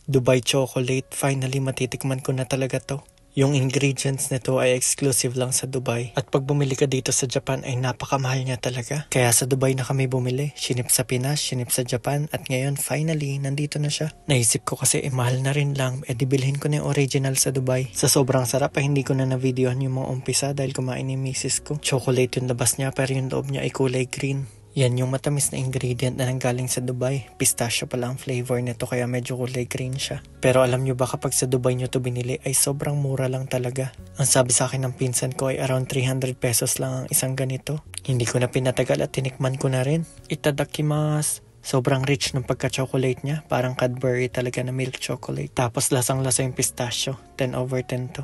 Dubai chocolate, finally matitikman ko na talaga to. Yung ingredients nito ay exclusive lang sa Dubai. At pag bumili ka dito sa Japan ay napakamahal niya talaga. Kaya sa Dubai na kami bumili. Shinip sa Pinas, shinip sa Japan. At ngayon finally, nandito na siya. Naisip ko kasi mahal na rin lang. Dibilhin ko na yung original sa Dubai. Sa sobrang sarap ay hindi ko na na-videohan yung mga umpisa dahil kumain ni misis ko. Chocolate yung labas niya pero yung loob niya ay kulay green. Yan yung matamis na ingredient na nanggaling sa Dubai. Pistachio pala ang flavor nito kaya medyo kulay green siya. Pero alam nyo ba kapag sa Dubai nyo to binili ay sobrang mura lang talaga. Ang sabi sa akin ng pinsan ko ay around 300 pesos lang ang isang ganito. Hindi ko na pinatagal at tinikman ko na rin. Itadakimasu. Sobrang rich ng pagka-chocolate niya. Parang Cadbury talaga na milk chocolate. Tapos lasang-lasa yung pistachio. 10 over 10 to.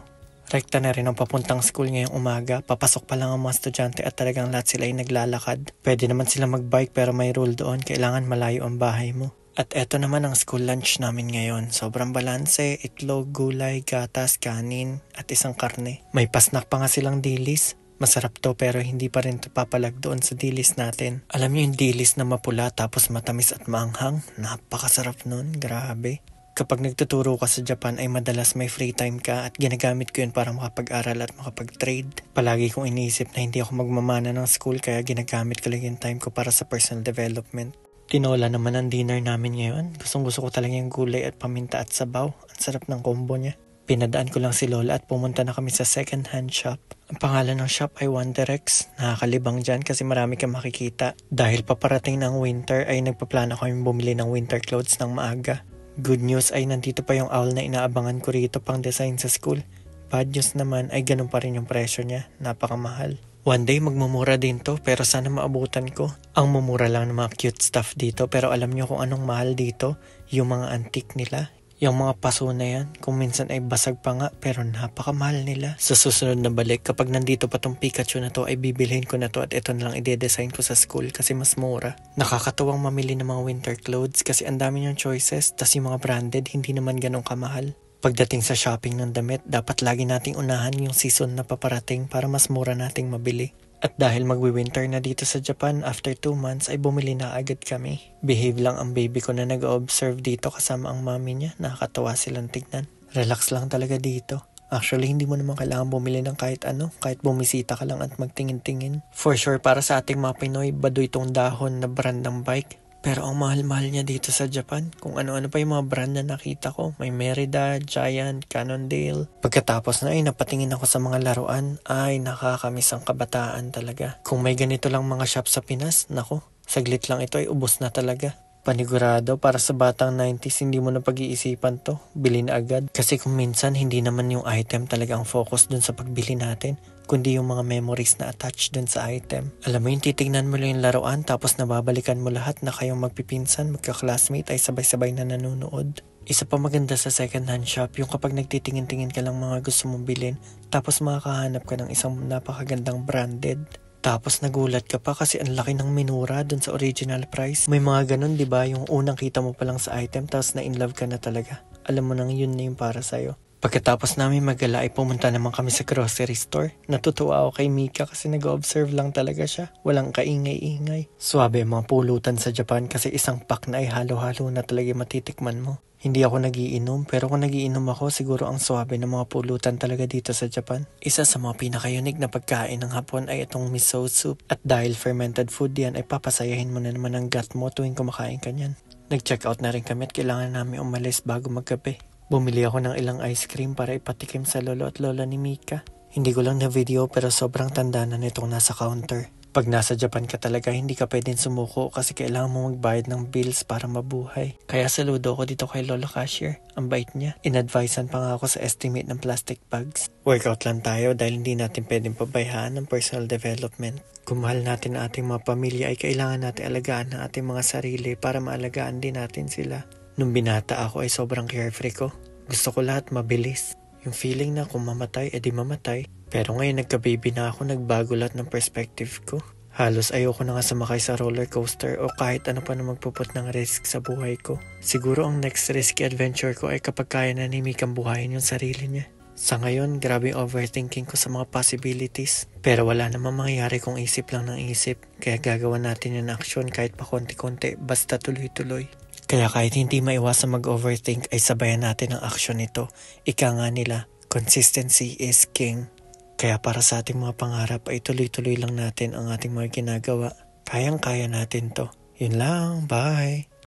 Rekta na rin ang papuntang school ngayong umaga. Papasok pa lang ang mga estudyante at talagang lahat sila ay naglalakad. Pwede naman sila magbike pero may rule doon. Kailangan malayo ang bahay mo. At eto naman ang school lunch namin ngayon. Sobrang balanse, itlog, gulay, gatas, kanin at isang karne. May pasnak pa nga silang dilis. Masarap to pero hindi pa rin to papalag doon sa dilis natin. Alam niyo yung dilis na mapula tapos matamis at maanghang? Napakasarap nun, grabe. Kapag nagtuturo ka sa Japan ay madalas may free time ka at ginagamit ko yun para makapag-aral at makapag-trade. Palagi kong iniisip na hindi ako magmamana ng school kaya ginagamit ko lang yung time ko para sa personal development. Tinola naman ang dinner namin ngayon. Gusto ko talaga yung gulay at paminta at sabaw. Ang sarap ng combo niya. Pinadaan ko lang si Lola at pumunta na kami sa second hand shop. Ang pangalan ng shop ay Wonderex. Nakakalibang dyan kasi marami kang makikita. Dahil paparating ng winter ay nagpaplano kami bumili ng winter clothes ng maaga. Good news ay nandito pa yung owl na inaabangan ko rito pang design sa school. Bad news naman ay ganun pa rin yung presyo niya. Napakamahal. One day magmumura din to pero sana maabutan ko. Ang mumura lang ng mga cute stuff dito pero alam nyo kung anong mahal dito? Yung mga antique nila. Yung mga paso na yan, kung minsan ay basag pa nga pero napakamahal nila. Sa susunod na balik, kapag nandito pa tong Pikachu na to ay bibilhin ko na to at ito na lang ide-design ko sa school kasi mas mura. Nakakatuwang mamili ng mga winter clothes kasi ang dami niyang choices tas yung mga branded hindi naman ganun kamahal. Pagdating sa shopping ng damit, dapat lagi nating unahan yung season na paparating para mas mura nating mabili. At dahil magwi-winter na dito sa Japan, after 2 months ay bumili na agad kami. Behave lang ang baby ko na nag-observe dito kasama ang mami niya. Nakakatawa silang tignan. Relax lang talaga dito. Actually, hindi mo naman kailangan bumili ng kahit ano, kahit bumisita ka lang at magtingin-tingin. For sure, para sa ating mga Pinoy, baduy itong dahon na brand ng bike. Pero ang mahal-mahal niya dito sa Japan. Kung ano-ano pa yung mga brand na nakita ko. May Merida, Giant, Cannondale. Pagkatapos na ay napatingin ako sa mga laruan. Ay nakakamiss ang kabataan talaga. Kung may ganito lang mga shop sa Pinas, nako, saglit lang ito ay ubos na talaga. Panigurado para sa batang 90s hindi mo na pag-iisipan to. Bili na agad. Kasi kung minsan hindi naman yung item talaga ang focus dun sa pagbili natin. Kundi yung mga memories na attached dun sa item. Alam mo yung titignan mo lang yung laruan tapos nababalikan mo lahat na kayong magpipinsan, magka-classmate ay sabay-sabay na nanonood. Isa pa maganda sa second hand shop yung kapag nagtitingin-tingin ka lang mga gusto mong bilhin tapos makakahanap ka ng isang napakagandang branded. Tapos nagulat ka pa kasi ang laki ng minura dun sa original price. May mga ganun, di ba? Yung unang kita mo pa lang sa item tapos na in love ka na talaga. Alam mo nang yun na yung para sa'yo. Pagkatapos namin magala ay pumunta naman kami sa grocery store. Natutuwa ako kay Mika kasi nag-observe lang talaga siya. Walang kaingay-ingay. Swabe ang mga pulutan sa Japan kasi isang pack na ay halo-halo na talaga matitikman mo. Hindi ako nagiinom pero kung nagiinom ako siguro ang swabe ng mga pulutan talaga dito sa Japan. Isa sa mga pinaka-unique na pagkain ng Hapon ay itong miso soup. At dahil fermented food yan ay papasayahin mo na naman ang gut mo tuwing kumakain ka niyan. Nag-check out na rin kami at kailangan namin umalis bago magkape. Bumili ako ng ilang ice cream para ipatikim sa lolo at lola ni Mika. Hindi ko lang na video pero sobrang tanda na nitong nasa counter. Pag nasa Japan ka talaga, hindi ka pwedeng sumuko kasi kailangan mo magbayad ng bills para mabuhay. Kaya saludo ko dito kay Lola Cashier. Ang bait niya. In-advisean pa nga ako sa estimate ng plastic bags. Workout lang tayo dahil hindi natin pwedeng pabayaan ng personal development. Kung mahal natin ang ating mga pamilya ay kailangan natin alagaan ang ating mga sarili para maalagaan din natin sila. Nung binata ako ay sobrang carefree ko. Gusto ko lahat mabilis. Yung feeling na kung mamatay, edi mamatay. Pero ngayon nagka-baby na ako, nagbago lahat ng perspective ko. Halos ayoko na nga sumakay sa roller coaster o kahit ano pa na magpuput ng risk sa buhay ko. Siguro ang next risky adventure ko ay kapag kaya na ni Mika buhayin yung sarili niya. Sa ngayon, grabe yung overthinking ko sa mga possibilities. Pero wala namang mangyayari kung isip lang ng isip. Kaya gagawa natin yung action kahit pa konti-konti, basta tuloy-tuloy. Kaya kahit hindi maiwasang mag-overthink ay sabayan natin ang aksyon nito. Ika nga nila, consistency is king. Kaya para sa ating mga pangarap ay tuloy-tuloy lang natin ang ating mga ginagawa. Kayang-kaya natin to. Yun lang, bye!